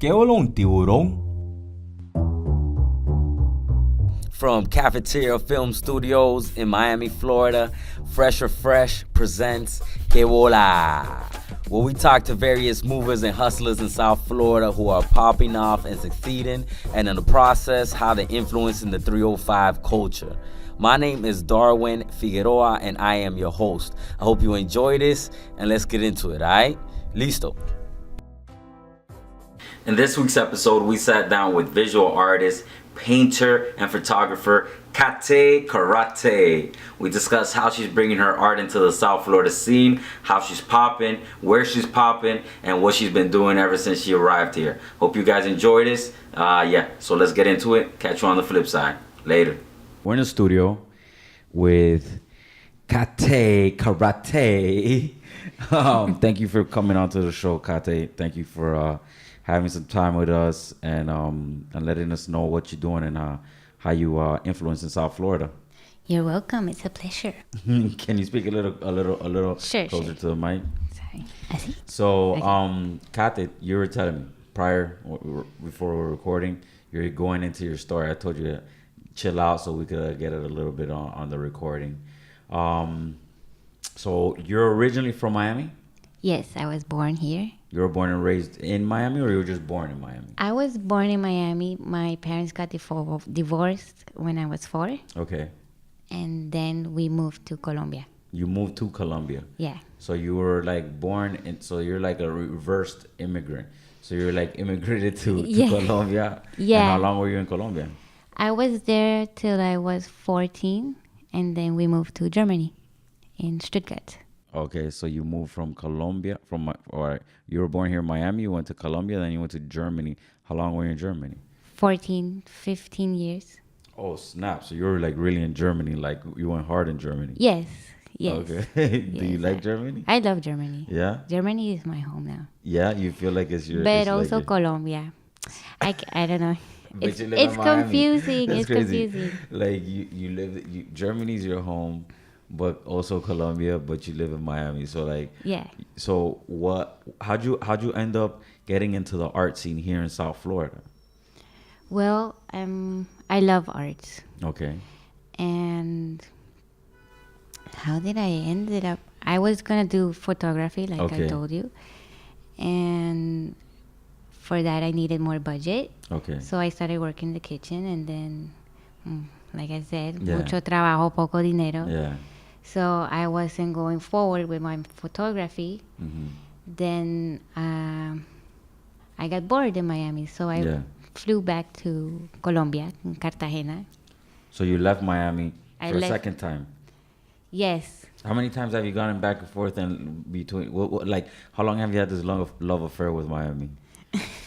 ¿Qué bola un tiburón? From Cafeteria Film Studios in Miami, Florida, Fresh presents Que Bola, where we talk to various movers and hustlers in South Florida who are popping off and succeeding, and in the process, how they're influencing the 305 culture. My name is Darwin Figueroa, and I am your host. I hope you enjoy this, and let's get into it, all right? Listo. In this week's episode, we sat down with visual artist, painter, and photographer CATE KARATE. We discussed how she's bringing her art into the South Florida scene, how she's popping, where she's popping, and what she's been doing ever since she arrived here. Hope you guys enjoy this. So let's get into it. Catch you on the flip side. Later. We're in the studio with CATE KARATE. Thank you for coming onto the show, CATE. Thank you for having some time with us and letting us know what you're doing and how you influence in South Florida. You're welcome. It's a pleasure. Can you speak a little Sure, closer to the mic? Sorry. Así? So, Okay. CATE, you were telling me before we were recording, you're going into your story. I told you to chill out so we could get it a little bit on the recording. So you're originally from Miami? Yes, I was born here. You were born and raised in Miami, or you were just born in Miami? I was born in Miami. My parents got divorced when I was 4. Okay. And then we moved to Colombia. You moved to Colombia. Yeah. So you were like born in, so you're like a reversed immigrant. So you're like immigrated to Yeah. Colombia. Yeah. And how long were you in Colombia? I was there till I was 14. And then we moved to Germany in Stuttgart. Okay, so you moved from Colombia, or you were born here in Miami, you went to Colombia, then you went to Germany. How long were you in Germany? 14, 15 years. Oh, snap. So you were like really in Germany, like you went hard in Germany. Yes. Yes. Okay. Do you Yes, like Germany? I love Germany. Yeah? Germany is my home now. Yeah, you feel like it's your... But it's also like Colombia. I don't know. But It's, you live it's in Miami. confusing. That's It's crazy. confusing. Like Germany's your home, but also Colombia, but you live in Miami. So like, Yeah. so how'd you end up getting into the art scene here in South Florida? Well, I love art. Okay. And how did I ended up? I was gonna do photography, like Okay. I told you, and for that I needed more budget. Okay. So I started working in the kitchen, and then, like I said, Yeah. mucho trabajo, poco dinero. Yeah. So I wasn't going forward with my photography. Mm-hmm. Then I got bored in Miami, so I Yeah. flew back to Colombia, in Cartagena. So you left Miami I for a left- second time. Yes. How many times have you gone back and forth and between? Like, how long have you had this love affair with Miami?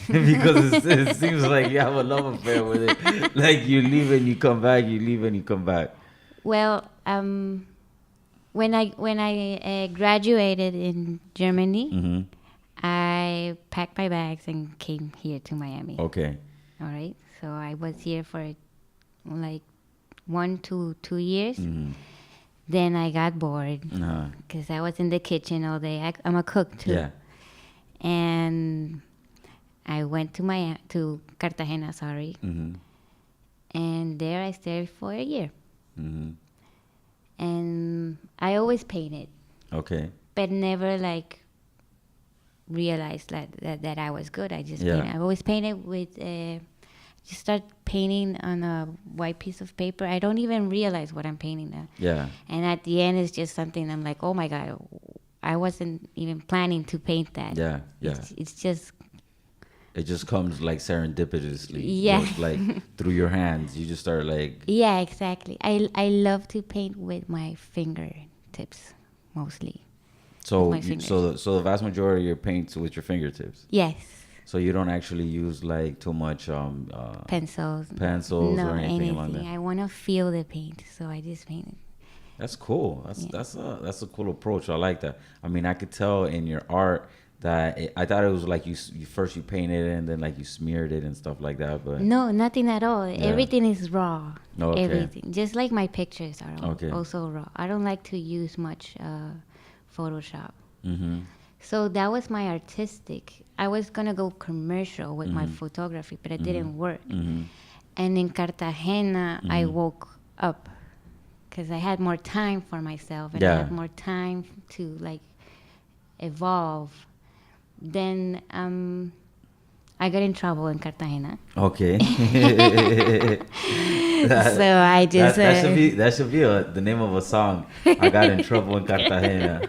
Because it seems like you have a love affair with it. Like you leave and you come back, you leave and you come back. Well, when I graduated in Germany, Mm-hmm. I packed my bags and came here to Miami. Okay. All right. So I was here for like 1 to 2 years. Mm-hmm. Then I got bored Uh-huh. because I was in the kitchen all day. I'm a cook too. Yeah. And I went to Cartagena, sorry. Mm-hmm. And there I stayed for a year. Mm-hmm. And I always painted, Okay. but never like realized that I was good. I just Yeah. painted. I always painted with just start painting on a white piece of paper. I don't even realize what I'm painting now. Yeah. And at the end, it's just something I'm like, oh my God, I wasn't even planning to paint that. Yeah. Yeah. It's just, It just comes like serendipitously. Yeah. Just like through your hands. You just start like. yeah, exactly. I love to paint with my fingertips mostly. So my you, fingers. so the vast majority of your paints with your fingertips. Yes, So you don't actually use like too much pencils. pencils no, or anything along anything. that. I want to feel the paint, so I just paint it. That's cool. Yeah. That's a cool approach. I like that. I mean, I could tell in your art that I thought it was like you first you painted it and then like you smeared it and stuff like that. But No, nothing at all. Everything is raw. Okay. Everything. Just like my pictures are Okay. also raw. I don't like to use much Photoshop. mm-hmm. So that was my artistic I was gonna go commercial with my photography, but it didn't work. Mm-hmm. And in Cartagena, I woke up because I had more time for myself and I Yeah. had more time to like evolve. Then I got in trouble in Cartagena. Okay. So I just that should be the name of a song. I got in trouble in Cartagena.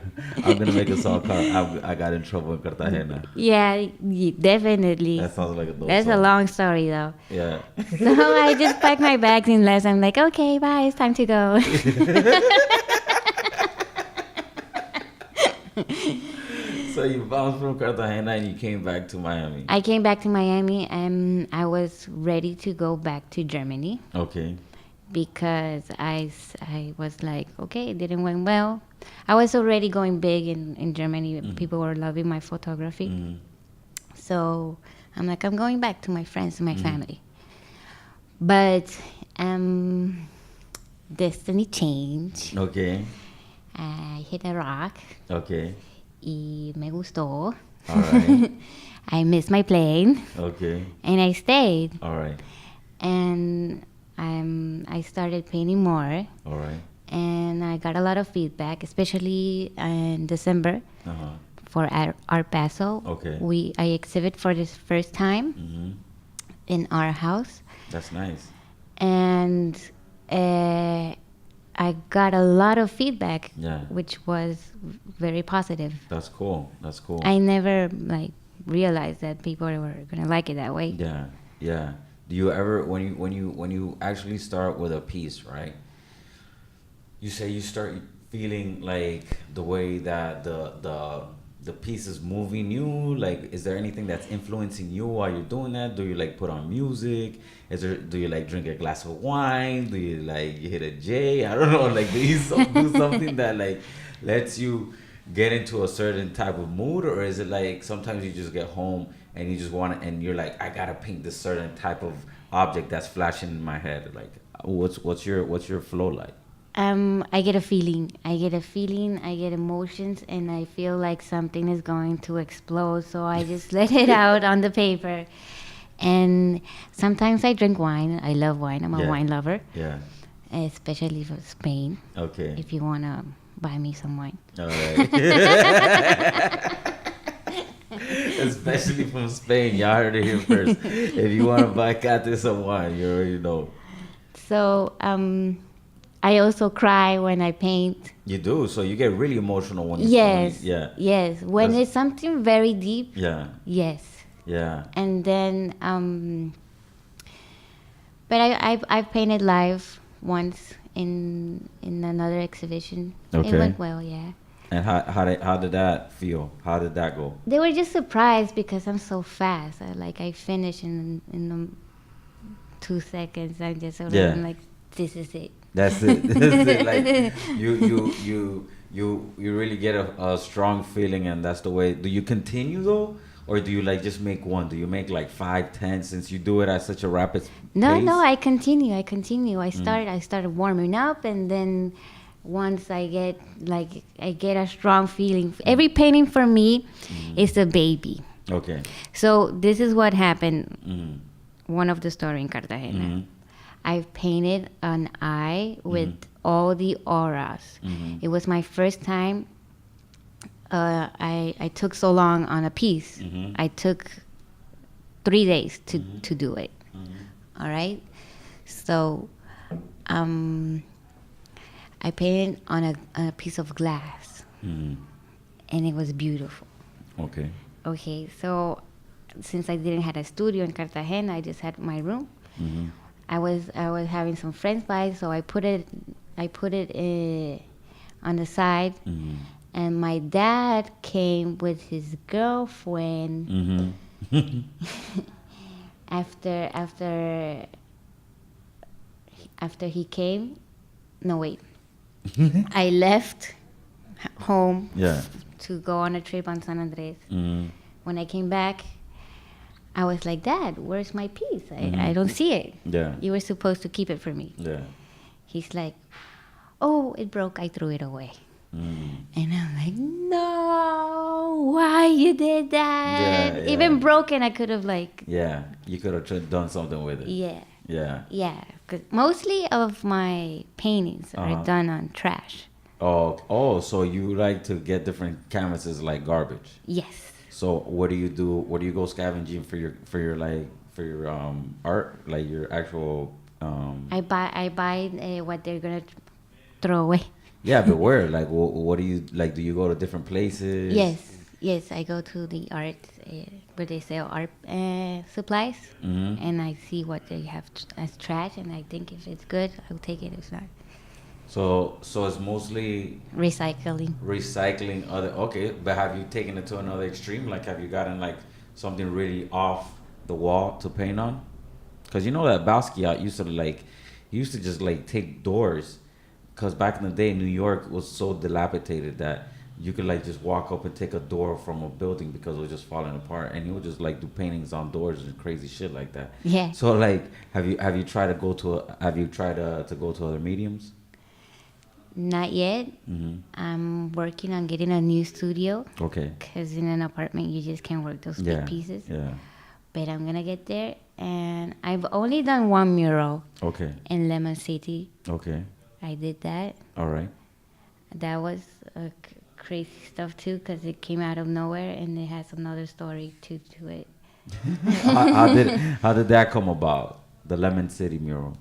I'm gonna make a song called I got in trouble in Cartagena. yeah, definitely. That sounds like a dope That's a song. long story though. Yeah. So I just packed my bags in less. I'm like, okay, bye, it's time to go. So you bounced from Cartagena and you came back to Miami. I came back to Miami and I was ready to go back to Germany Okay. because I was like, okay, it didn't went well. I was already going big in Germany. People were loving my photography. Mm-hmm. So I'm like, I'm going back to my friends and my family. But destiny changed. Okay. I hit a rock Okay. y me gustó. All right. I missed my plane Okay. and I stayed. All right. And I started painting more. All right. And I got a lot of feedback, especially in December Uh-huh. for Art Basel. Okay. I exhibit for the first time Mm-hmm. in our house. That's nice. And I got a lot of feedback, Yeah. which was very positive. That's cool. That's cool. I never like realized that people were gonna like it that way. Yeah. Yeah. Do you ever when you actually start with a piece, right? You say you start feeling like the way that the piece is moving you. Like, is there anything that's influencing you while you're doing that? Do you like put on music? Do you like drink a glass of wine? Do you like you hit a J? I don't know. Like, do you do something that like lets you get into a certain type of mood, or is it like sometimes you just get home and you just want to, and you're like, I gotta paint this certain type of object that's flashing in my head? Like, what's your flow like? I get a feeling. I get emotions, and I feel like something is going to explode. So I just let it out on the paper. And sometimes I drink wine. I love wine. I'm a Yeah. wine lover, Yeah. especially for Spain. Okay. If you want to buy me some wine. All right. Especially from Spain. Y'all heard it here first. If you want to buy CATE some wine, you already know. So I also cry when I paint. You do. So you get really emotional when you Yes. yeah. Yes. When That's- it's something very deep. Yeah. Yes. Yeah. And then but I've painted live once in another exhibition. Okay. It went well, yeah. And how did that feel? How did that go? They were just surprised because I'm so fast. I finish in the 2 seconds. I just sort of Yeah. I'm like, this is it. That's it. That's it. Like you really get a strong feeling, and that's the way. Do you continue though, or do you like just make one? Do you make like 5, 10 since you do it at such a rapid pace? No, I continue. I started warming up, and then once I get a strong feeling. Every painting for me is a baby. Okay. So this is what happened. Mm-hmm. One of the story in Cartagena. Mm-hmm. I've painted an eye with all the auras. Mm-hmm. It was my first time. I took so long on a piece. Mm-hmm. I took 3 days to do it. Mm-hmm. All right. So I painted on a piece of glass, Mm-hmm. and it was beautiful. Okay. Okay, so since I didn't have a studio in Cartagena, I just had my room. Mm-hmm. I was having some friends by, so I put it on the side, Mm-hmm. and my dad came with his girlfriend Mm-hmm. after he came. No, wait. I left home Yeah. to go on a trip on San Andres. Mm-hmm. When I came back, I was like, Dad, where's my piece? I don't see it. Yeah. You were supposed to keep it for me. Yeah. He's like, oh, it broke. I threw it away. And I'm like, no, why you did that? Yeah, Even yeah. broken, I could have like, Yeah, you could have done something with it. yeah, Yeah. yeah. 'Cause mostly of my paintings are Uh-huh. done on trash. Oh, so you like to get different canvases like garbage. Yes. So what do you do? What do you go scavenging for your art, like your actual I buy what they're gonna throw away. yeah, but where? Like what do you like? Do you go to different places? Yes, yes. I go to the art where they sell art supplies, Mm-hmm. and I see what they have as trash, and I think if it's good, I'll take it. If not, So it's mostly recycling. recycling other. Okay, but have you taken it to another extreme? Like, have you gotten like something really off the wall to paint on? Because you know that Basquiat used to like, he used to just like take doors. Because back in the day, New York was so dilapidated that you could like just walk up and take a door from a building because it was just falling apart, and he would just like do paintings on doors and crazy shit like that. Yeah. So like, have you tried to go to have you tried to go to other mediums? Not yet. Mm-hmm. I'm working on getting a new studio Okay. because in an apartment you just can't work those Yeah. big pieces. Yeah. But I'm gonna get there, and I've only done one mural Okay. in Lemon City. Okay. I did that. All right. That was crazy stuff too because it came out of nowhere and it has another story to it. How did that come about? The Lemon City mural.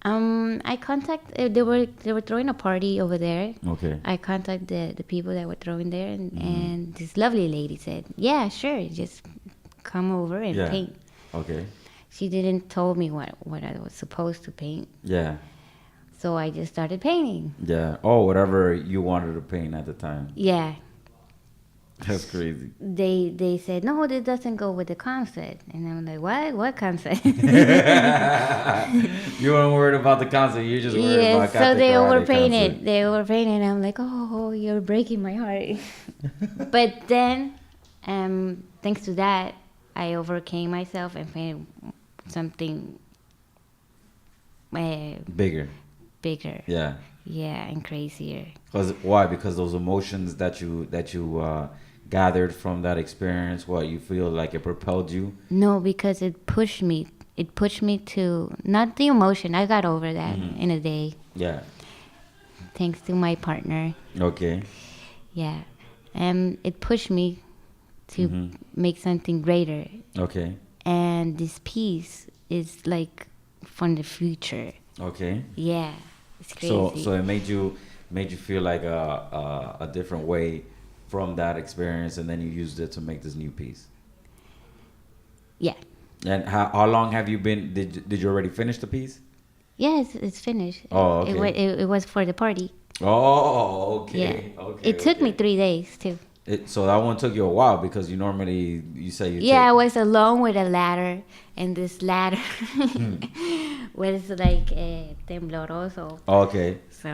I contact they were throwing a party over there. Okay. I contacted the people that were throwing there, and this lovely lady said, "Yeah, sure, just come over and Yeah. paint." Okay. She didn't told me what I was supposed to paint, Yeah. so I just started painting. Yeah. Oh, whatever you wanted to paint at the time. Yeah, That's crazy. they said no, this doesn't go with the concept, and I'm like, what concept? You weren't worried about the concept. You're just worried about Yes, so CATE they KARATE overpainted. concept. They overpainted. I'm like, oh, you're breaking my heart. But then, thanks to that, I overcame myself and painted something Bigger. bigger. Yeah. Yeah, and crazier. Cause why? Because those emotions that you gathered from that experience, what you feel like it propelled you. No, because it pushed me. It pushed me to not the emotion. I got over that in a day, Yeah. thanks to my partner. Okay. Yeah, and it pushed me to make something greater. Okay. And this piece is like from the future. Okay. Yeah, it's crazy. So it made you feel like a different way from that experience, and then you used it to make this new piece. Yeah. And how long have you been? Did you already finish the piece? Yes, it's finished. Oh, It, okay. it was for the party. Oh, okay. Yeah. Okay. It took me okay. 3 days too. So that one took you a while because you say you Yeah, I take. was alone with a ladder, and this ladder was like tembloroso. Okay. So,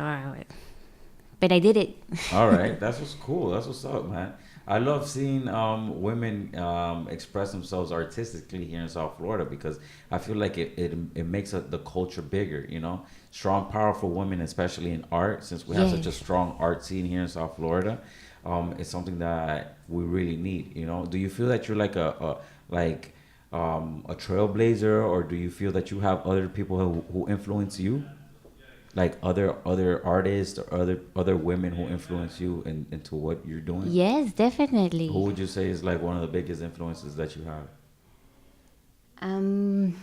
but I did it. All right. That's what's cool. That's what's up, man. I love seeing women express themselves artistically here in South Florida because I feel like it makes the culture bigger, you know? Strong, powerful women, especially in art, since we have such a Yes. strong art scene here in South Florida. It's something that we really need, you know? Do you feel that you're like a trailblazer, or do you feel that you have other people who influence you? Like other artists or other women who influence you into what you're doing? Yes, Who definitely. would you say is like one of the biggest influences that you have? Um,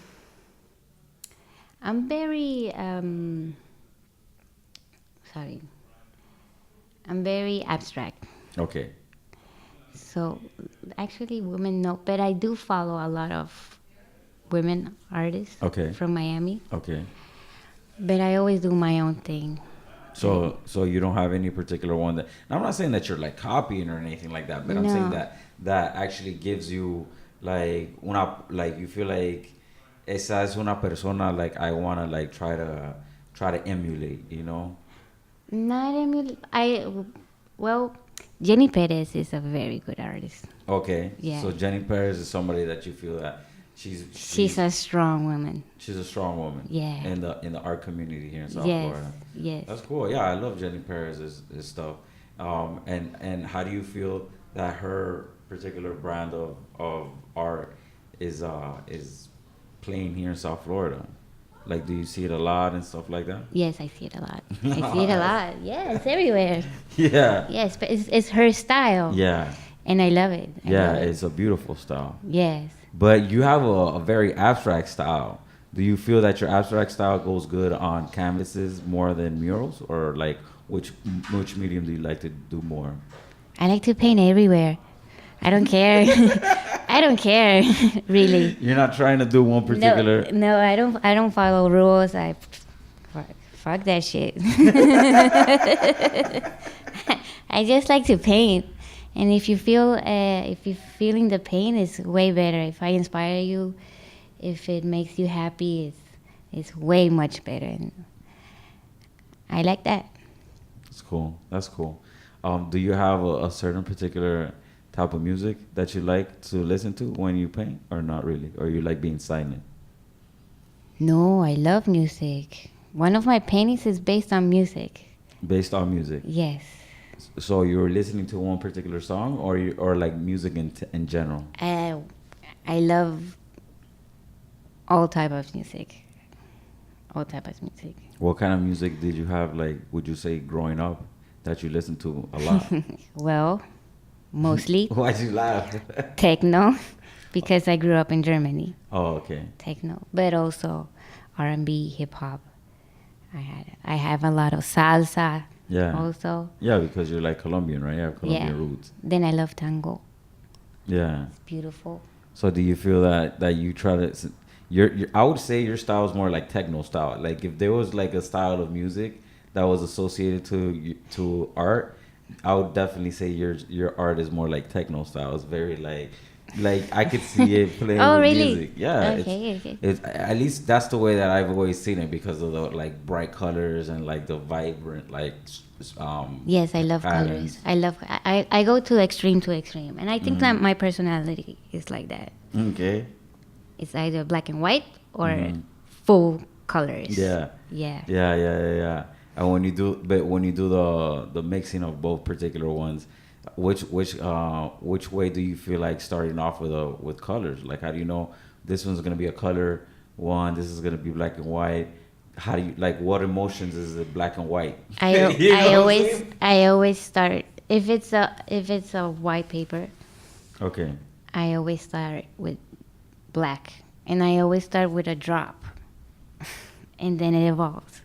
I'm very sorry. I'm very abstract. Okay. So actually, women know, but I do follow a lot of women artists Okay. from Miami. Okay. But I always do my own thing. So you don't have any particular one that. Now, I'm not saying that you're like copying or anything like that, but I'm saying No. that actually gives you like like you feel like esa es una persona like I wanna like try to emulate, you know? Not Emil. Well, Jenny Perez is a very good artist. Okay. Yeah. So Jenny Perez is somebody that you feel that She's a strong woman. she's a strong woman. Yeah. In the art community here in South Yes, Florida. yes. That's cool. Yeah, I love Jenny Perez's stuff. And how do you feel that her particular brand of art is playing here in South Florida? Like, do you see it a lot and stuff like that? Yes, I see it a lot. I see it a lot. Yeah, it's everywhere. Yeah. Yes, but it's her style, Yeah. and I love it. I Yeah, love it. it's a beautiful style. Yes. But you have a very abstract style. Do you feel that your abstract style goes good on canvases more than murals, or like which medium do you like to do more? I like to paint everywhere. I don't care. I don't care, really. You're not trying to do one particular. No, I don't. I don't follow rules. Fuck that shit. I just like to paint, and if you're feeling the pain, it's way better. If I inspire you, if it makes you happy, it's way much better, and I like that. That's cool. That's cool. Do you have a certain particular type of music that you like to listen to when you paint, or not really, or you like being silent? No, I love music. One of my paintings is based on music. Based on music. Yes. So you're listening to one particular song, or like music in general? I love all type of music. All type of music. What kind of music did you have, like, would you say, growing up that you listened to a lot? Well, mostly Why'd you laugh? techno, because I grew up in Germany. Oh, okay. Techno, but also R&B, hip hop. I have a lot of salsa. Yeah. Also. Yeah, because you're like Colombian, right? You have Colombian roots. Then I love tango. Yeah. It's beautiful. So do you feel that you try to I would say your style is more like techno style. Like, if there was like a style of music that was associated to art, I would definitely say your art is more like techno style. It's very like I could see it playing Oh, with really? music. Yeah. Okay. It's at least that's the way that I've always seen it, because of the like bright colors and like the vibrant like Yes, I love patterns. colors. I go to extreme, and I think that my personality is like that. Okay. It's either black and white or full colors. Yeah. Yeah. Yeah. And when you do the mixing of both particular ones, which way do you feel like starting off with colors? Like, how do you know this one's gonna be a color one, this is gonna be black and white? How do you, like, what emotions is it black and white? I always start if it's a white paper. Okay. I always start with black, and I always start with a drop, and then it evolves.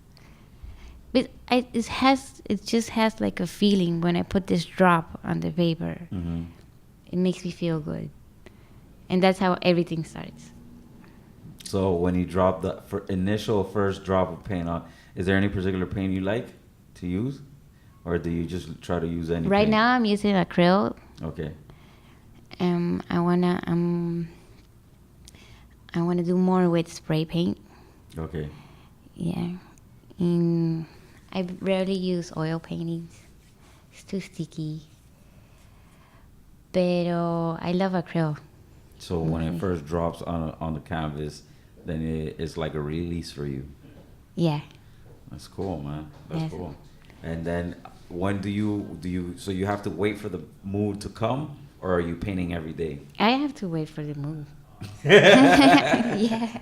But it just has like a feeling when I put this drop on the paper. Mm-hmm. It makes me feel good, and that's how everything starts. So when you drop the initial first drop of paint on, is there any particular paint you like to use, or do you just try to use any? Right paint? now, I'm using acrylic. Okay. I wanna do more with spray paint. Okay. Yeah. I rarely use oil paintings. It's too sticky. Pero I love acrylic. So when it first drops on the canvas, then it's like a release for you. Yeah. That's cool, man. That's Yes. cool. And then when do you so you have to wait for the mood to come, or are you painting every day? I have to wait for the mood. Yeah.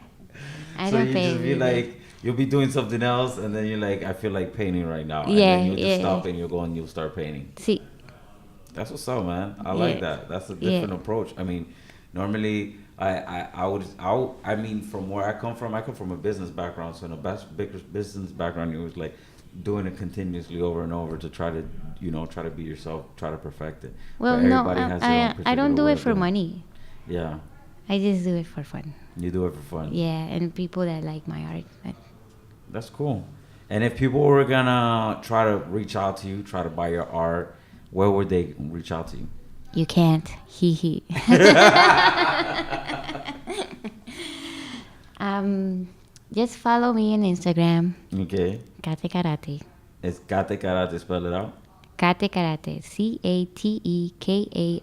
I So don't you paint just be every day. like, you'll be doing something else, and then you're like, I feel like painting right now. And Yeah, then you'll just yeah, stop yeah. and you'll go and you'll start painting. See. That's what's up, man. I like Yeah. that. That's a different Yeah. approach. I mean, normally I mean, from where I come from a business background. So in a bigger business background, it was like doing it continuously over and over to try to be yourself, try to perfect it. Well, But no, everybody has their own I don't particular do way it of for doing money. Yeah, I just do it for fun. you do it for fun. Yeah, and people that like my art. That's cool. And if people were gonna try to reach out to you, try to buy your art, where would they reach out to you? You can't. He. Just follow me on Instagram. Okay. Kate Karate. It's Kate Karate, spell it out. Kate Karate.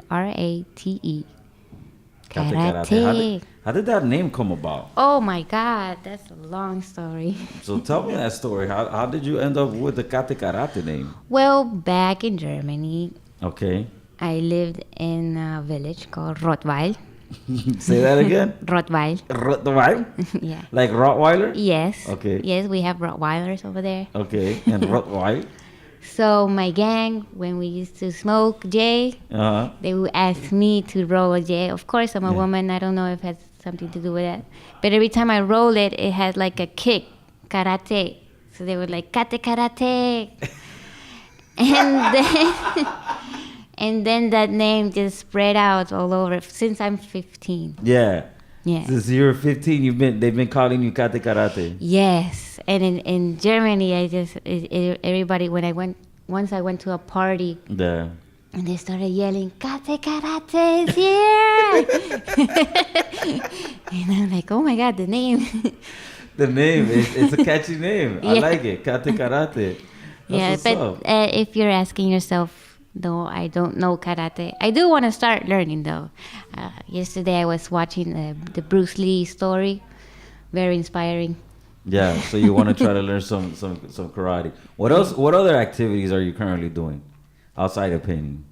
CATEKARATE. Kate Karate. How did that name come about? Oh my God, that's a long story. So tell me that story. How did you end up with the Kate Karate name? Well, back in Germany, Okay. I lived in a village called Rottweil. Say that again. Rottweil. Rottweiler? Yeah. Like Rottweiler? Yes. Okay. Yes, we have Rottweilers over there. Okay. And Rottweiler? So my gang, when we used to smoke J, Uh-huh. they would ask me to roll a J. Of course, I'm a Yeah. woman. I don't know if it has something to do with that. But every time I roll it, it has like a kick, karate. So they were like, Kate Karate. And then, and then that name just spread out all over since I'm 15. Yeah. Yeah. Since you were 15, they've been calling you Kate Karate. Yes. And in Germany, everybody, once I went to a party, Yeah. and they started yelling, Kate Karate is here! And I'm like, oh my God, the name. The name, it's a catchy name. I Yeah. like it. Kate Karate. Yeah, That's but what's up. if you're asking yourself, though, I don't know karate. I do want to start learning, though. Yesterday I was watching the Bruce Lee story. Very inspiring. Yeah, so you want to try to learn some karate. What else? What other activities are you currently doing outside of painting?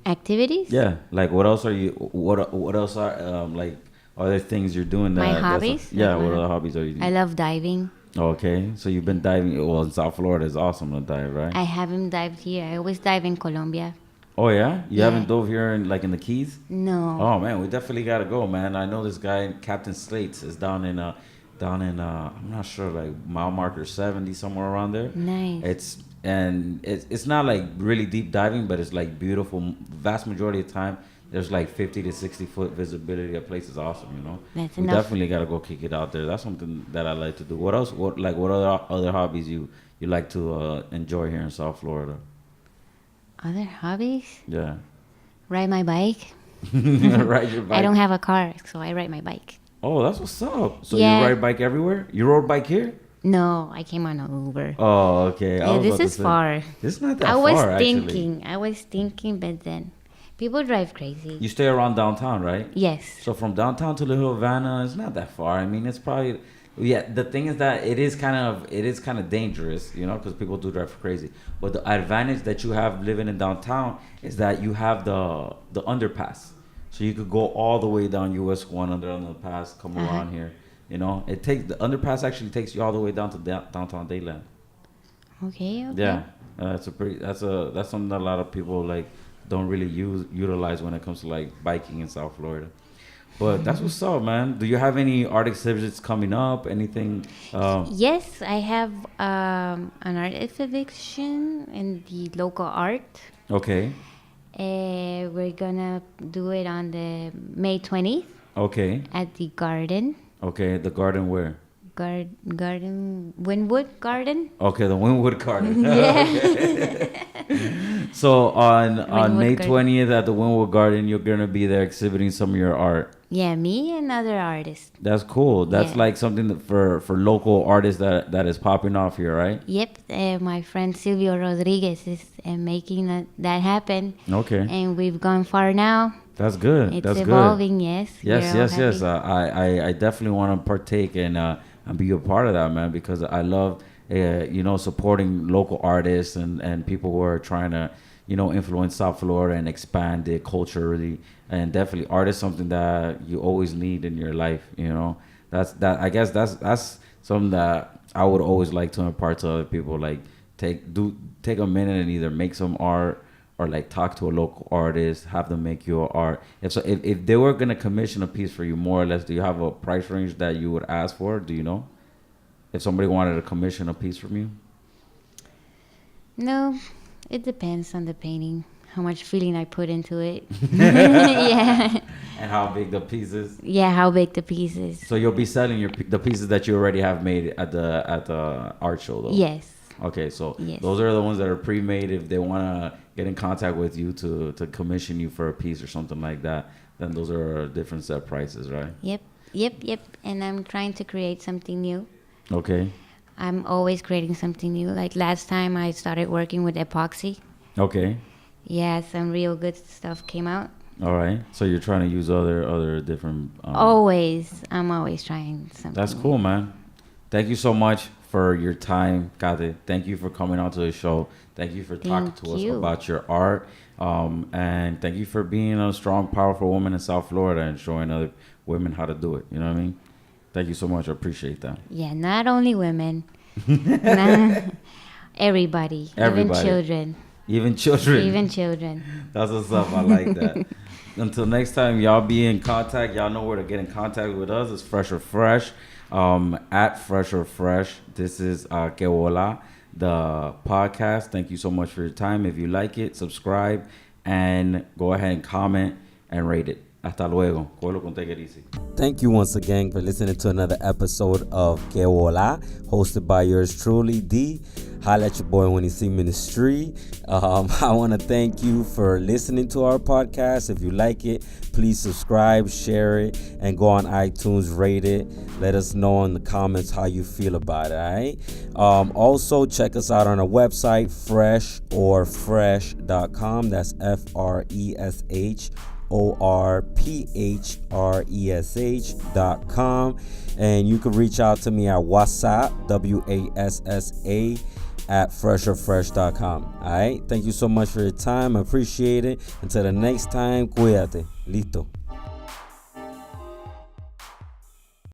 Activities? Yeah, like what else are you? What else are like other things you're doing? My that's hobbies? yeah, Like what my- other hobbies are you doing? I love diving. Okay, so you've been diving. Well, in South Florida, it's awesome to dive, right? I haven't dived here. I always dive in Colombia. Oh yeah, you Yeah. haven't dove here in like in the Keys? No. Oh man, we definitely gotta go, man. I know this guy, Captain Slates, is down in I'm not sure, like mile marker 70, somewhere around there. Nice. It's not like really deep diving, but it's like beautiful. Vast majority of the time, there's like 50 to 60 foot visibility. The place is awesome, you know. That's We enough. definitely gotta go kick it out there. That's something that I like to do. What else? What other hobbies you like to enjoy here in South Florida? Other hobbies? Yeah. Ride my bike. Ride your bike. I don't have a car, so I ride my bike. Oh, that's what's up. So Yeah. you ride bike everywhere? You rode bike here? No, I came on an Uber. Oh, okay. Yeah, this is far. It's not that I far, was actually. thinking, but then people drive crazy. You stay around downtown, right? Yes. So from downtown to Little Havana, it's not that far. I mean, it's probably the thing is that it is kind of dangerous, you know, because people do drive crazy. But the advantage that you have living in downtown is that you have the underpass, so you could go all the way down US 1 under the pass, come around here. You know, the underpass actually takes you all the way down to downtown Dayland. Okay. Yeah, that's something that a lot of people like don't really utilize when it comes to like biking in South Florida. But that's what's up, man. Do you have any art exhibits coming up? Anything? Yes, I have an art exhibition in the local art. Okay. We're gonna do it on the May 20th Okay. at the garden. Okay. The garden where? Garden Winwood Garden. Okay, the Winwood Garden. Yeah. So on Winwood May Garden. 20th at the Winwood Garden, you're gonna be there exhibiting some of your art. Yeah, me and other artists. That's cool. That's Yeah. like something that for local artists that is popping off here, right? Yep, my friend Silvio Rodriguez is making that happen. Okay. And we've gone far now. That's good. It's That's evolving, yes. Yes, We're all yes. happy. I definitely want to partake and be a part of that, man, because I love supporting local artists and people who are trying to influence South Florida and expand it culturally. And definitely art is something that you always need in your life. I guess that's something that I would always like to impart to other people. Like take a minute and either make some art or like talk to a local artist, have them make your art. If they were gonna commission a piece for you, more or less, do you have a price range that you would ask for? Do you know? If somebody wanted to commission a piece from you? No, it depends on the painting, how much feeling I put into it. Yeah. And how big the piece is? Yeah, how big the piece is. So you'll be selling the pieces that you already have made at the art show, though? Yes. Okay, so Yes. those are the ones that are pre-made. If they want to get in contact with you to commission you for a piece or something like that, then those are different set prices, right? Yep. And I'm trying to create something new. Okay. I'm always creating something new. Like last time I started working with epoxy. Okay. Yeah, some real good stuff came out. All right. So you're trying to use other different. Always, I'm always trying something. That's cool, man. Thank you so much for your time, Kate. Thank you for coming out to the show. Thank you for talking to us about your art. And thank you for being a strong, powerful woman in South Florida and showing other women how to do it. You know what I mean? Thank you so much. I appreciate that. Yeah, not only women, nah, everybody, even children. Even children. Even children. That's what's up. I like that. Until next time, y'all be in contact. Y'all know where to get in contact with us. It's Fresh or Fresh. At Fresh or Fresh. This is Que Bola, the podcast. Thank you so much for your time. If you like it, subscribe and go ahead and comment and rate it. Hasta luego. Cógelo con take it easy. Thank you once again for listening to another episode of Que Bola, hosted by yours truly, D. Holla at your boy when you see me in the street. I want to thank you for listening to our podcast. If you like it, please subscribe, share it, and go on iTunes, rate it. Let us know in the comments how you feel about it, all right? Also, check us out on our website, freshorfresh.com. That's FRESHORPHRESH.com. And you can reach out to me at WhatsApp, WASSA, at freshorfresh.com. All right. Thank you so much for your time. I appreciate it. Until the next time, cuídate. Listo.